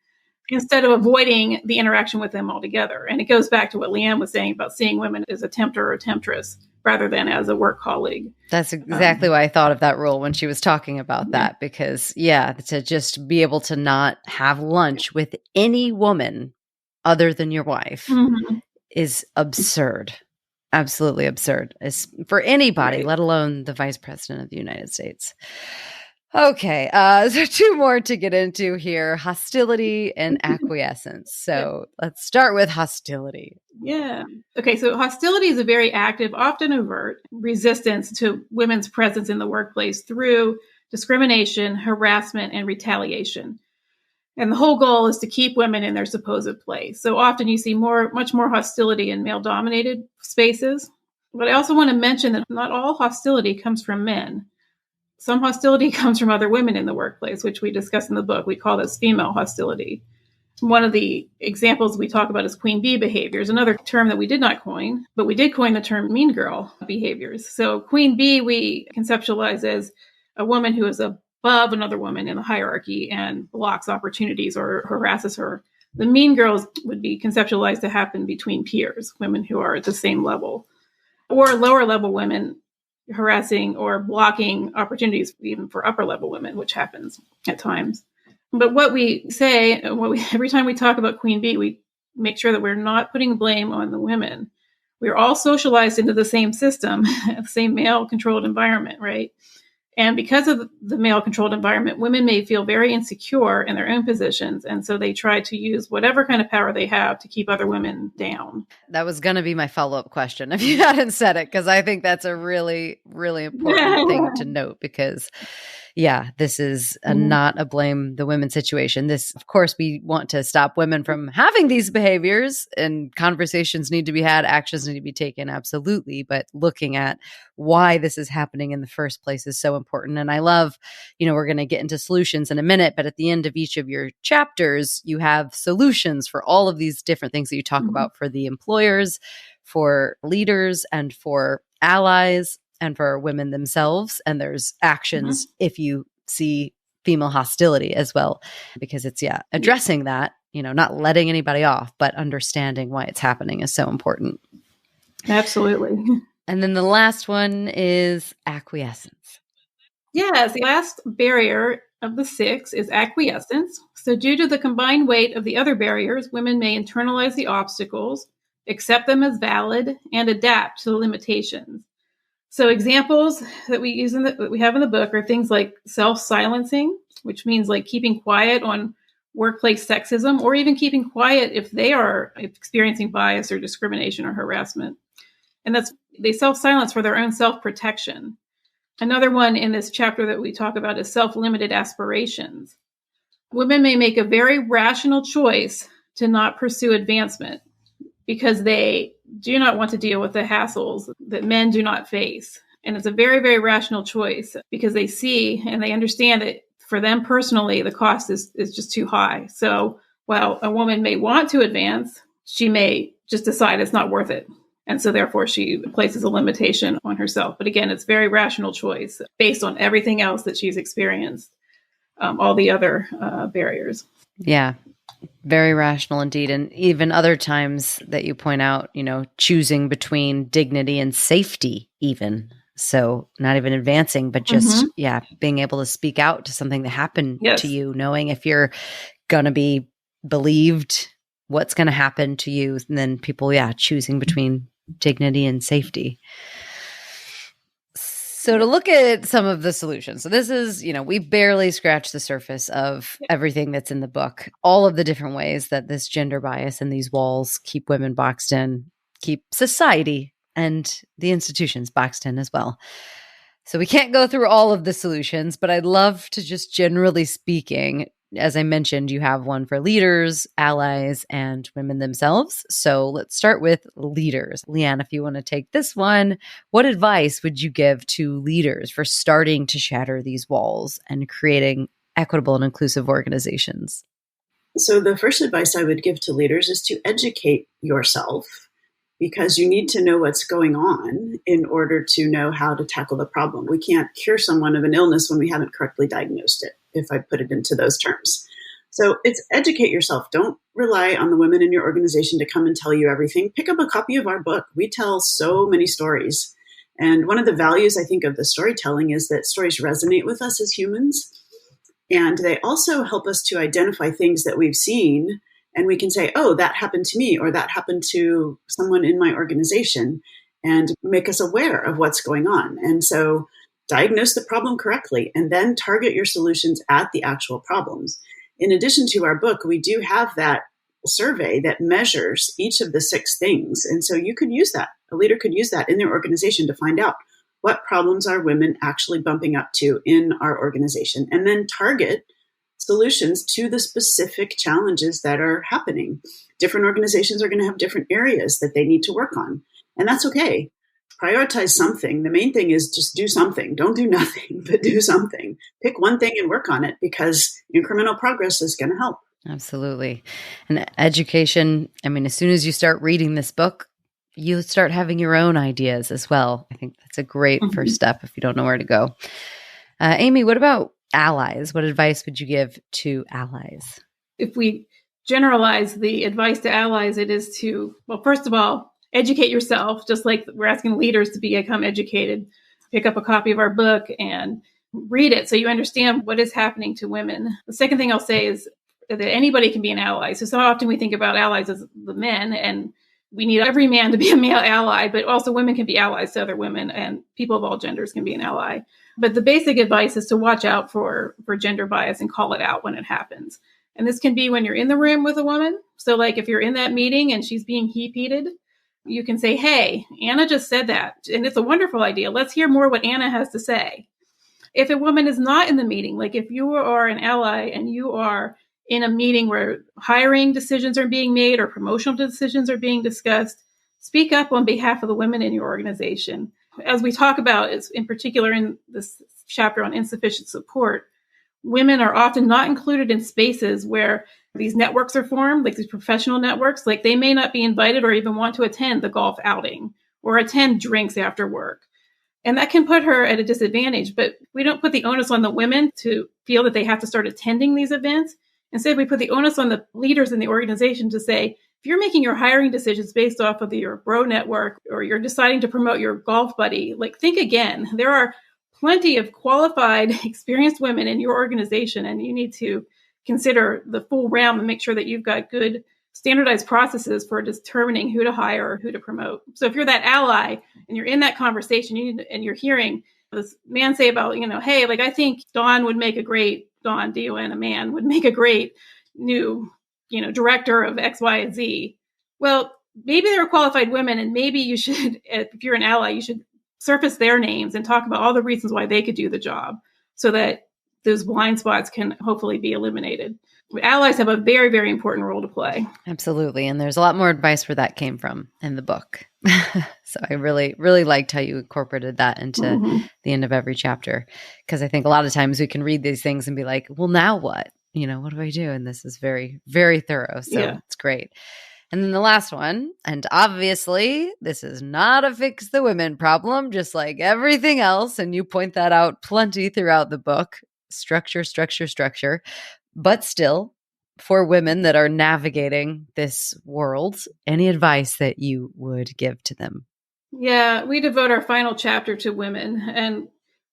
Instead of avoiding the interaction with them altogether. And it goes back to what Leanne was saying about seeing women as a tempter or temptress rather than as a work colleague. That's exactly why I thought of that rule when she was talking about that, because to just be able to not have lunch with any woman other than your wife is absurd. Absolutely absurd. It's for anybody, right, let alone the Vice President of the United States. Okay, so two more to get into here: hostility and acquiescence. So let's start with hostility. Yeah. Okay, so hostility is a very active, often overt, resistance to women's presence in the workplace through discrimination, harassment, and retaliation. And the whole goal is to keep women in their supposed place. So often you see much more hostility in male-dominated spaces. But I also want to mention that not all hostility comes from men. Some hostility comes from other women in the workplace, which we discuss in the book. We call this female hostility. One of the examples we talk about is queen bee behaviors, another term that we did not coin, but we did coin the term mean girl behaviors. So queen bee we conceptualize as a woman who is above another woman in the hierarchy and blocks opportunities or harasses her. The mean girls would be conceptualized to happen between peers, women who are at the same level, or lower level women harassing or blocking opportunities even for upper level women, which happens at times. But what we say, every time we talk about queen bee, we make sure that we're not putting blame on the women. We're all socialized into the same system, the same male-controlled environment, right? And because of the male-controlled environment, women may feel very insecure in their own positions. And so they try to use whatever kind of power they have to keep other women down. That was going to be my follow-up question if you hadn't said it, because I think that's a really, really important thing to note, because this is not a blame the women situation. This, of course, we want to stop women from having these behaviors, and conversations need to be had, actions need to be taken, absolutely. But looking at why this is happening in the first place is so important. And I love, we're going to get into solutions in a minute, but at the end of each of your chapters, you have solutions for all of these different things that you talk about for the employers, for leaders, and for allies, and for women themselves. And there's actions if you see female hostility as well, because it's, addressing that, not letting anybody off, but understanding why it's happening is so important. Absolutely. And then the last one is acquiescence. Yes, the last barrier of the 6 is acquiescence. So due to the combined weight of the other barriers, women may internalize the obstacles, accept them as valid, and adapt to the limitations. So examples that we use that we have in the book are things like self-silencing, which means like keeping quiet on workplace sexism, or even keeping quiet if they are experiencing bias or discrimination or harassment. And they self-silence for their own self-protection. Another one in this chapter that we talk about is self-limited aspirations. Women may make a very rational choice to not pursue advancement because they do not want to deal with the hassles that men do not face. And it's a very, very rational choice because they see and they understand that for them personally, the cost is just too high. So while a woman may want to advance, she may just decide it's not worth it. And so therefore she places a limitation on herself. But again, it's very rational choice based on everything else that she's experienced, all the other barriers. Yeah. Very rational indeed. And even other times that you point out, choosing between dignity and safety even. So not even advancing, but just, being able to speak out to something that happened Yes. to you, knowing if you're going to be believed, what's going to happen to you, and then people, choosing between dignity and safety. So to look at some of the solutions. So this is, we barely scratched the surface of everything that's in the book, all of the different ways that this gender bias and these walls keep women boxed in, keep society and the institutions boxed in as well. So we can't go through all of the solutions, but I'd love to just generally speaking, as I mentioned, you have one for leaders, allies, and women themselves. So let's start with leaders. Leanne, if you want to take this one, what advice would you give to leaders for starting to shatter these walls and creating equitable and inclusive organizations? So the first advice I would give to leaders is to educate yourself, because you need to know what's going on in order to know how to tackle the problem. We can't cure someone of an illness when we haven't correctly diagnosed it, if I put it into those terms. So it's educate yourself. Don't rely on the women in your organization to come and tell you everything. Pick up a copy of our book. We tell so many stories. And one of the values, I think, of the storytelling is that stories resonate with us as humans. And they also help us to identify things that we've seen, and we can say, oh, that happened to me, or that happened to someone in my organization, and make us aware of what's going on. And so diagnose the problem correctly, and then target your solutions at the actual problems. In addition to our book, we do have that survey that measures each of the 6 things. And so you could use that. A leader could use that in their organization to find out what problems are women actually bumping up to in our organization, and then target solutions to the specific challenges that are happening. Different organizations are going to have different areas that they need to work on, and that's okay. Prioritize something. The main thing is just do something. Don't do nothing, but do something. Pick one thing and work on it, because incremental progress is going to help. Absolutely. And education, as soon as you start reading this book, you start having your own ideas as well. I think that's a great first step if you don't know where to go. Amy, what about allies? What advice would you give to allies? If we generalize the advice to allies, it is to, well, first of all, educate yourself, just like we're asking leaders to become educated. Pick up a copy of our book and read it so you understand what is happening to women. The second thing I'll say is that anybody can be an ally. So often we think about allies as the men, and we need every man to be a male ally, but also women can be allies to other women, and people of all genders can be an ally. But the basic advice is to watch out for gender bias and call it out when it happens. And this can be when you're in the room with a woman. So like if you're in that meeting and she's being hepeated, you can say, hey, Anna just said that, and it's a wonderful idea. Let's hear more what Anna has to say. If a woman is not in the meeting, like if you are an ally and you are in a meeting where hiring decisions are being made or promotional decisions are being discussed, speak up on behalf of the women in your organization. As we talk about, in particular in this chapter on insufficient support, women are often not included in spaces where these networks are formed, like these professional networks. Like they may not be invited or even want to attend the golf outing or attend drinks after work. And that can put her at a disadvantage, but we don't put the onus on the women to feel that they have to start attending these events. Instead, we put the onus on the leaders in the organization to say, if you're making your hiring decisions based off of your bro network, or you're deciding to promote your golf buddy, like think again. There are plenty of qualified, experienced women in your organization, and you need to consider the full realm and make sure that you've got good standardized processes for determining who to hire or who to promote. So if you're that ally and you're in that conversation and you're hearing this man say about, hey, like I think Dawn Diehl, a man would make a great new, director of X, Y, and Z. Well, maybe there are qualified women, and maybe you should, if you're an ally, you should surface their names and talk about all the reasons why they could do the job so that those blind spots can hopefully be eliminated. Allies have a very, very important role to play. Absolutely. And there's a lot more advice where that came from in the book. So I really, really liked how you incorporated that into the end of every chapter. Because I think a lot of times we can read these things and be like, well, now what? What do I do? And this is very, very thorough. So It's great. And then the last one, and obviously this is not a fix the women problem, just like everything else. And you point that out plenty throughout the book. Structure, structure, structure. But still, for women that are navigating this world, any advice that you would give to them? Yeah, we devote our final chapter to women, and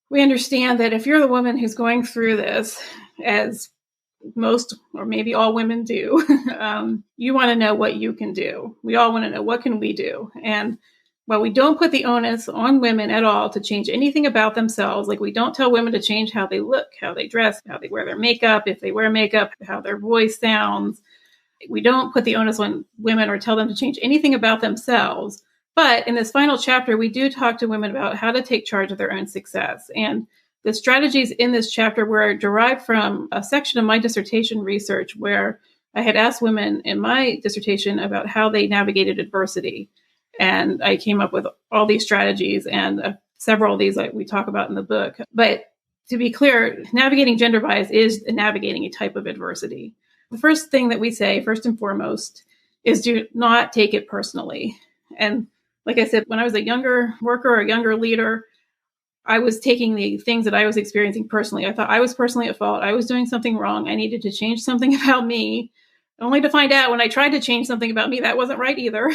we understand that if you're the woman who's going through this, as most or maybe all women do, you want to know what you can do. We all want to know, what can we do? And while we don't put the onus on women at all to change anything about themselves, like we don't tell women to change how they look, how they dress, how they wear their makeup, if they wear makeup, how their voice sounds. We don't put the onus on women or tell them to change anything about themselves. But in this final chapter, we do talk to women about how to take charge of their own success. And the strategies in this chapter were derived from a section of my dissertation research where I had asked women in my dissertation about how they navigated adversity. And I came up with all these strategies, and several of these we talk about in the book. But to be clear, navigating gender bias is navigating a type of adversity. The first thing that we say, first and foremost, is do not take it personally. And like I said, when I was a younger worker or a younger leader, I was taking the things that I was experiencing personally. I thought I was personally at fault. I was doing something wrong. I needed to change something about me, only to find out when I tried to change something about me, that wasn't right either.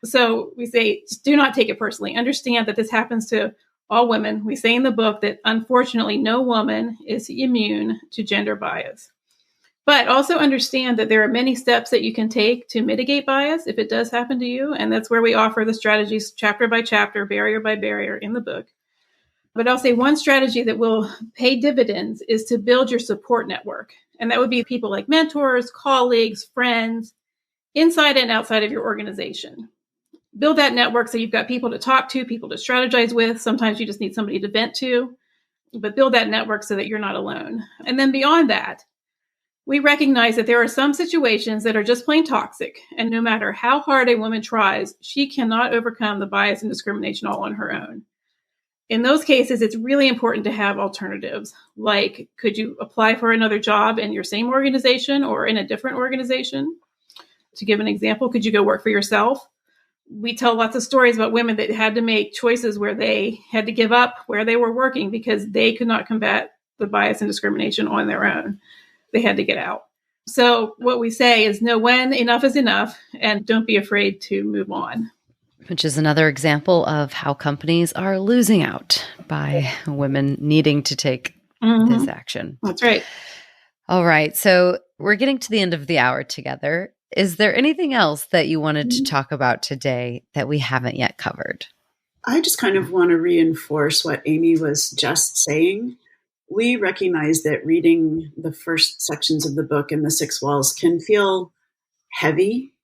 So we say, just do not take it personally. Understand that this happens to all women. We say in the book that unfortunately, no woman is immune to gender bias. But also understand that there are many steps that you can take to mitigate bias if it does happen to you. And that's where we offer the strategies chapter by chapter, barrier by barrier in the book. But I'll say one strategy that will pay dividends is to build your support network. And that would be people like mentors, colleagues, friends, inside and outside of your organization. Build that network so you've got people to talk to, people to strategize with. Sometimes you just need somebody to vent to, but build that network so that you're not alone. And then beyond that, we recognize that there are some situations that are just plain toxic. And no matter how hard a woman tries, she cannot overcome the bias and discrimination all on her own. In those cases, it's really important to have alternatives. Like, could you apply for another job in your same organization or in a different organization? To give an example, could you go work for yourself? We tell lots of stories about women that had to make choices where they had to give up where they were working because they could not combat the bias and discrimination on their own. They had to get out. So what we say is know when enough is enough, and don't be afraid to move on. Which is another example of how companies are losing out by women needing to take this action. That's right. All right. So we're getting to the end of the hour together. Is there anything else that you wanted to talk about today that we haven't yet covered? I just kind of want to reinforce what Amy was just saying. We recognize that reading the first sections of the book in the 6 Walls can feel heavy.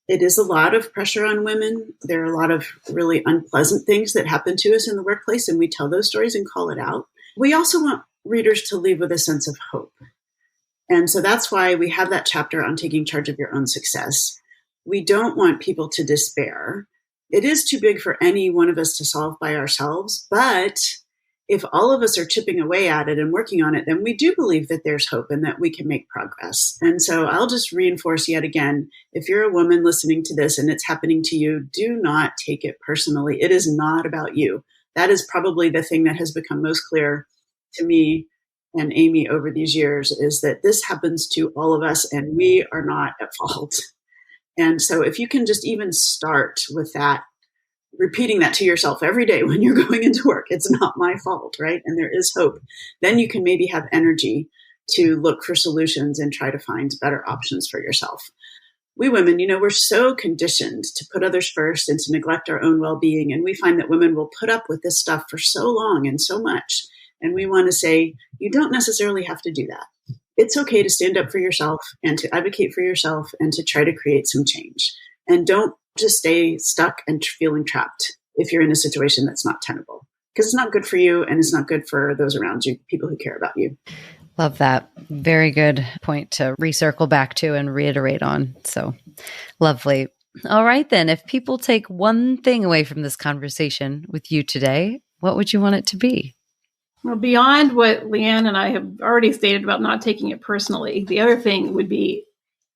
It is a lot of pressure on women. There are a lot of really unpleasant things that happen to us in the workplace, and we tell those stories and call it out. We also want readers to leave with a sense of hope. And so that's why we have that chapter on taking charge of your own success. We don't want people to despair. It is too big for any one of us to solve by ourselves, but if all of us are chipping away at it and working on it, then we do believe that there's hope and that we can make progress. And so I'll just reinforce yet again, if you're a woman listening to this and it's happening to you, do not take it personally. It is not about you. That is probably the thing that has become most clear to me and Amy over these years, is that this happens to all of us and we are not at fault. And so if you can just even start with that, repeating that to yourself every day when you're going into work, it's not my fault, right? And there is hope. Then you can maybe have energy to look for solutions and try to find better options for yourself. We women, we're so conditioned to put others first and to neglect our own well-being. And we find that women will put up with this stuff for so long and so much. And we want to say, you don't necessarily have to do that. It's okay to stand up for yourself and to advocate for yourself and to try to create some change. And don't just stay stuck and feeling trapped if you're in a situation that's not tenable, because it's not good for you and it's not good for those around you, people who care about you. Love that. Very good point to recircle back to and reiterate on. So lovely. All right, then, if people take one thing away from this conversation with you today, what would you want it to be? Well, beyond what Leanne and I have already stated about not taking it personally, the other thing would be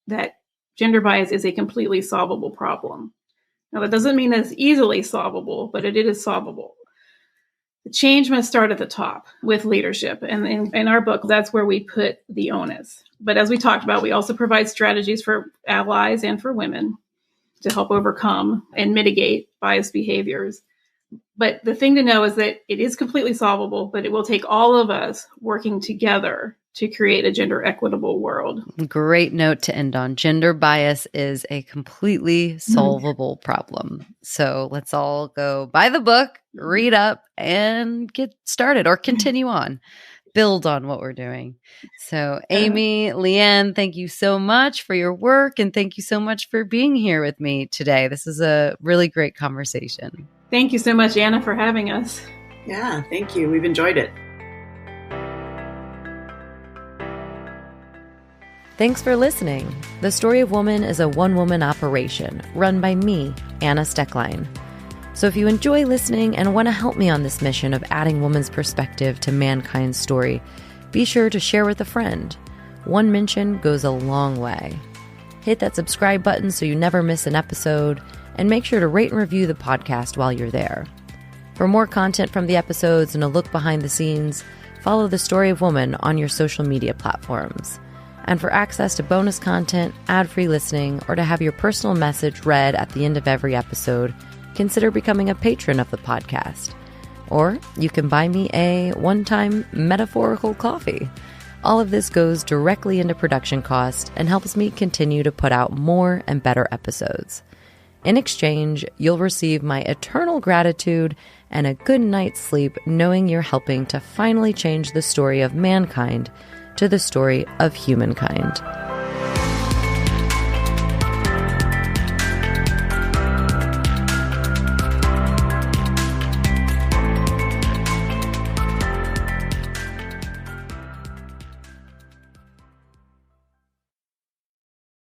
that gender bias is a completely solvable problem. Now, that doesn't mean that it's easily solvable, but it is solvable. The change must start at the top with leadership. And in our book, that's where we put the onus. But as we talked about, we also provide strategies for allies and for women. to help overcome and mitigate biased behaviors. But the thing to know is that it is completely solvable, but it will take all of us working together to create a gender equitable world. Great note to end on. Gender bias is a completely solvable problem. So let's all go buy the book, read up, and get started or continue on. Build on what we're doing. So Amy, Leanne, thank you so much for your work, and thank you so much for being here with me today. This is a really great conversation. Thank you so much, Anna, for having us. Yeah, thank you. We've enjoyed it. Thanks for listening. The Story of Woman is a one-woman operation run by me, Anna Stecklein. So if you enjoy listening and want to help me on this mission of adding woman's perspective to mankind's story, be sure to share with a friend. One mention goes a long way. Hit that subscribe button so you never miss an episode, and make sure to rate and review the podcast while you're there. For more content from the episodes and a look behind the scenes, follow The Story of Woman on your social media platforms. And for access to bonus content, ad-free listening, or to have your personal message read at the end of every episode, consider becoming a patron of the podcast. Or you can buy me a one-time metaphorical coffee. All of this goes directly into production costs and helps me continue to put out more and better episodes. In exchange, you'll receive my eternal gratitude and a good night's sleep knowing you're helping to finally change the story of mankind to the story of humankind.